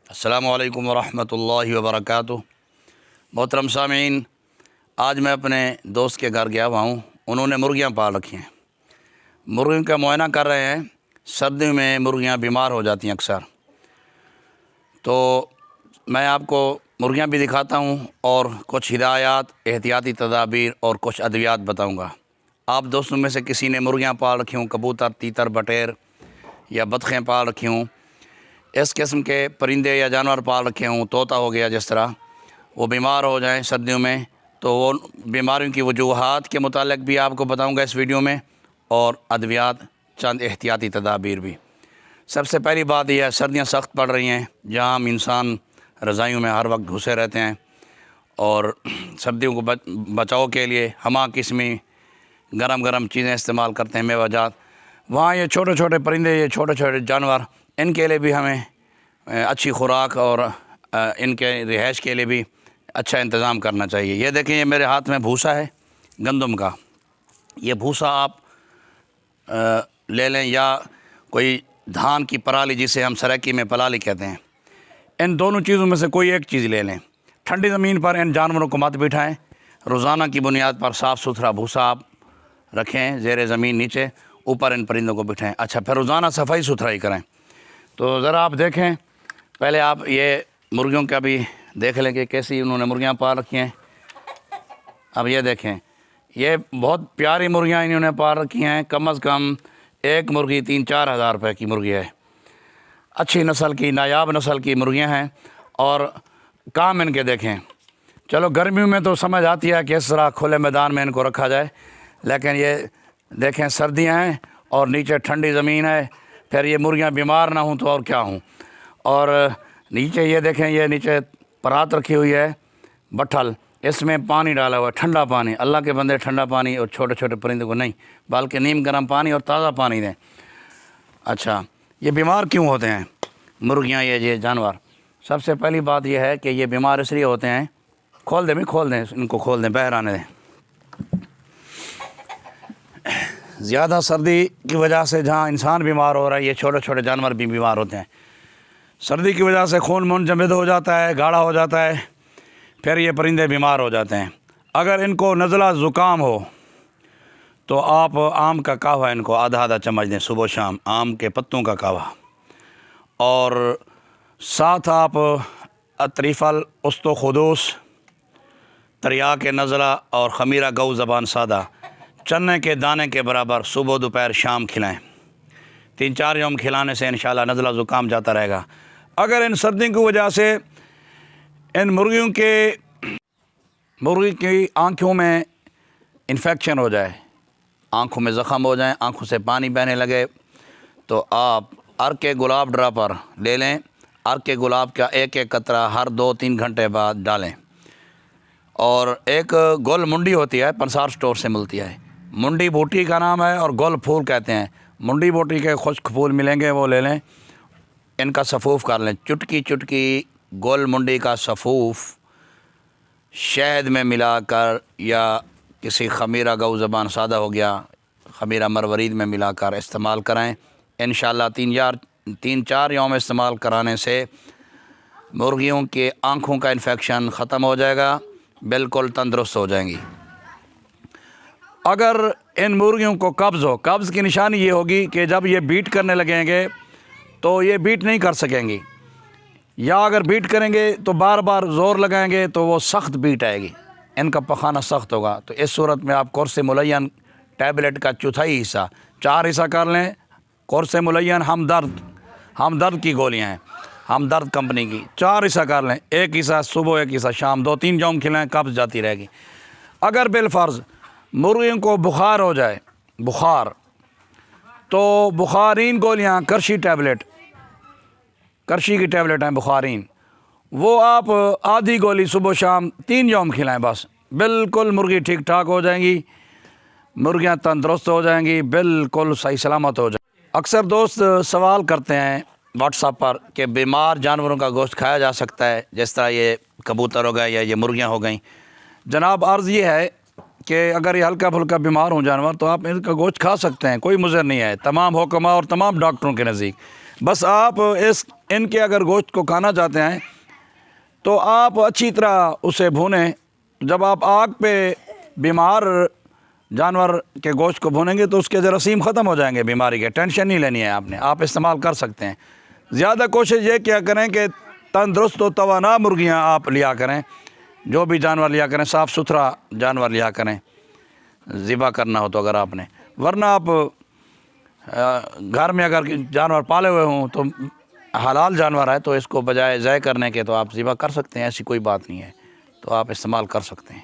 السلام علیکم ورحمۃ اللہ وبرکاتہ۔ محترم سامعین، آج میں اپنے دوست کے گھر گیا ہوا ہوں۔ انہوں نے مرغیاں پال رکھی ہیں، مرغیوں کا معائنہ کر رہے ہیں۔ سردیوں میں مرغیاں بیمار ہو جاتی ہیں اکثر، تو میں آپ کو مرغیاں بھی دکھاتا ہوں اور کچھ ہدایات، احتیاطی تدابیر اور کچھ ادویات بتاؤں گا۔ آپ دوستوں میں سے کسی نے مرغیاں پال رکھی ہوں، کبوتر، تیتر، بٹیر یا بطخیں پال رکھی ہوں، اس قسم کے پرندے یا جانور پال رکھے ہوں، طوطا ہو گیا جس طرح، وہ بیمار ہو جائیں سردیوں میں، تو وہ بیماریوں کی وجوہات کے متعلق بھی آپ کو بتاؤں گا اس ویڈیو میں، اور ادویات، چند احتیاطی تدابیر بھی۔ سب سے پہلی بات یہ ہے، سردیاں سخت پڑ رہی ہیں، جہاں ہم انسان رضائیوں میں ہر وقت گھسے رہتے ہیں، اور سردیوں کو بچاؤ کے لیے ہمہ قسمی گرم گرم چیزیں استعمال کرتے ہیں، میوہ جات، وہاں یہ چھوٹے چھوٹے پرندے، یہ چھوٹے چھوٹے جانور، ان کے لیے بھی ہمیں اچھی خوراک اور ان کے رہائش کے لیے بھی اچھا انتظام کرنا چاہیے۔ یہ دیکھیں، یہ میرے ہاتھ میں بھوسا ہے گندم کا۔ یہ بھوسا آپ لے لیں، یا کوئی دھان کی پرالی جسے ہم سرائکی میں پلالی کہتے ہیں، ان دونوں چیزوں میں سے کوئی ایک چیز لے لیں۔ ٹھنڈی زمین پر ان جانوروں کو مت بٹھائیں، روزانہ کی بنیاد پر صاف ستھرا بھوسا آپ رکھیں زیر زمین نیچے، اوپر ان پرندوں کو بٹھائیں۔ اچھا، پھر روزانہ صفائی ستھرائی کریں۔ تو ذرا آپ دیکھیں، پہلے آپ یہ مرغیوں کا بھی دیکھ لیں کہ کیسی انہوں نے مرغیاں پال رکھی ہیں۔ اب یہ دیکھیں، یہ بہت پیاری مرغیاں انہوں نے پال رکھی ہیں۔ کم از کم ایک مرغی 3-4 ہزار روپے کی مرغی ہے، اچھی نسل کی، نایاب نسل کی مرغیاں ہیں، اور کام ان کے دیکھیں۔ چلو گرمیوں میں تو سمجھ آتی ہے کہ اس طرح کھلے میدان میں ان کو رکھا جائے، لیکن یہ دیکھیں، سردیاں ہیں اور نیچے ٹھنڈی زمین ہے، پھر یہ مرغیاں بیمار نہ ہوں تو اور کیا ہوں۔ اور نیچے یہ دیکھیں، یہ نیچے پرات رکھی ہوئی ہے بٹھل، اس میں پانی ڈالا ہوا ہے، ٹھنڈا پانی۔ اللہ کے بندے ٹھنڈا پانی اور چھوٹے چھوٹے پرندوں کو نہیں، بلکہ نیم گرم پانی اور تازہ پانی دیں۔ اچھا، یہ بیمار کیوں ہوتے ہیں مرغیاں، یہ جانور؟ سب سے پہلی بات یہ ہے کہ یہ بیمار اس لیے ہوتے ہیں، کھول دیں ان کو کھول دیں، باہر آنے دیں۔ زیادہ سردی کی وجہ سے جہاں انسان بیمار ہو رہا ہے، یہ چھوٹے چھوٹے جانور بھی بیمار ہوتے ہیں۔ سردی کی وجہ سے خون منجمد ہو جاتا ہے، گاڑھا ہو جاتا ہے، پھر یہ پرندے بیمار ہو جاتے ہیں۔ اگر ان کو نزلہ زکام ہو تو آپ آم کا کہوہ ان کو آدھا چمچ دیں صبح و شام، آم کے پتوں کا کہوہ، اور ساتھ آپ اتریفل، استو خدوس، تریاک نزلہ اور خمیرہ گو زبان سادہ، چنے کے دانے کے برابر صبح دوپہر شام کھلائیں۔ 3-4 یوم کھلانے سے انشاءاللہ نزلہ زکام جاتا رہے گا۔ اگر ان سردیوں کی وجہ سے ان مرغی کی آنکھوں میں انفیکشن ہو جائے، آنکھوں میں زخم ہو جائیں، آنکھوں سے پانی بہنے لگے، تو آپ عرق گلاب ڈراپر لے لیں۔ عرق گلاب کا ایک قطرہ ہر 2-3 گھنٹے بعد ڈالیں۔ اور ایک گل منڈی ہوتی ہے، پنسار سٹور سے ملتی ہے، منڈی بوٹی کا نام ہے، اور گل پھول کہتے ہیں۔ منڈی بوٹی کے خشک پھول ملیں گے، وہ لے لیں، ان کا سفوف کر لیں۔ چٹکی چٹکی گل منڈی کا سفوف شہد میں ملا کر، یا کسی خمیرہ گو زبان سادہ ہو گیا، خمیرہ مروارید میں ملا کر استعمال کریں۔ انشاءاللہ 3-4 یوم استعمال کرانے سے مرغیوں کے آنکھوں کا انفیکشن ختم ہو جائے گا، بالکل تندرست ہو جائیں گی۔ اگر ان مرغیوں کو قبض ہو، قبض کی نشانی یہ ہوگی کہ جب یہ بیٹ کرنے لگیں گے تو یہ بیٹ نہیں کر سکیں گی، یا اگر بیٹ کریں گے تو بار بار زور لگائیں گے تو وہ سخت بیٹ آئے گی، ان کا پخانہ سخت ہوگا۔ تو اس صورت میں آپ قرص ملین ٹیبلٹ کا چوتھائی حصہ، 4 حصہ کر لیں۔ قرص ملین ہمدرد کی گولیاں ہیں، ہمدرد کمپنی کی، 4 حصہ کر لیں، 1 حصہ صبح، 1 حصہ شام، 2-3 یوم کھلائیں، قبض جاتی رہے گی۔ اگر بالفرض مرغیوں کو بخار ہو جائے، بخار، تو بخارین گولیاں، کرشی ٹیبلٹ، کرشی کی ٹیبلٹ ہیں بخارین، وہ آپ آدھی گولی صبح شام 3 یوم کھلائیں، بس بالکل مرغی ٹھیک ٹھاک ہو جائیں گی، مرغیاں تندرست ہو جائیں گی، بالکل صحیح سلامت ہو جائیں گی۔ اکثر دوست سوال کرتے ہیں واٹس ایپ پر کہ بیمار جانوروں کا گوشت کھایا جا سکتا ہے، جس طرح یہ کبوتر ہو گئے یا یہ مرغیاں ہو گئیں۔ جناب، عرض یہ ہے کہ اگر یہ ہلکا پھلکا بیمار ہوں جانور تو آپ ان کا گوشت کھا سکتے ہیں، کوئی مضر نہیں ہے، تمام حکماء اور تمام ڈاکٹروں کے نزدیک۔ بس آپ ان کے اگر گوشت کو کھانا چاہتے ہیں تو آپ اچھی طرح اسے بھونیں. جب آپ آگ پہ بیمار جانور کے گوشت کو بھونیں گے تو اس کے جراثیم ختم ہو جائیں گے بیماری کے. ٹینشن نہیں لینی ہے آپ نے, آپ استعمال کر سکتے ہیں. زیادہ کوشش یہ کیا کریں کہ تندرست و توانا مرغیاں آپ لیا کریں. جو بھی جانور لیا کریں صاف ستھرا جانور لیا کریں ذبح کرنا ہو تو, اگر آپ نے. ورنہ آپ گھر میں اگر جانور پالے ہوئے ہوں تو حلال جانور ہے تو اس کو بجائے ضائع کرنے کے تو آپ ذبح کر سکتے ہیں, ایسی کوئی بات نہیں ہے, تو آپ استعمال کر سکتے ہیں.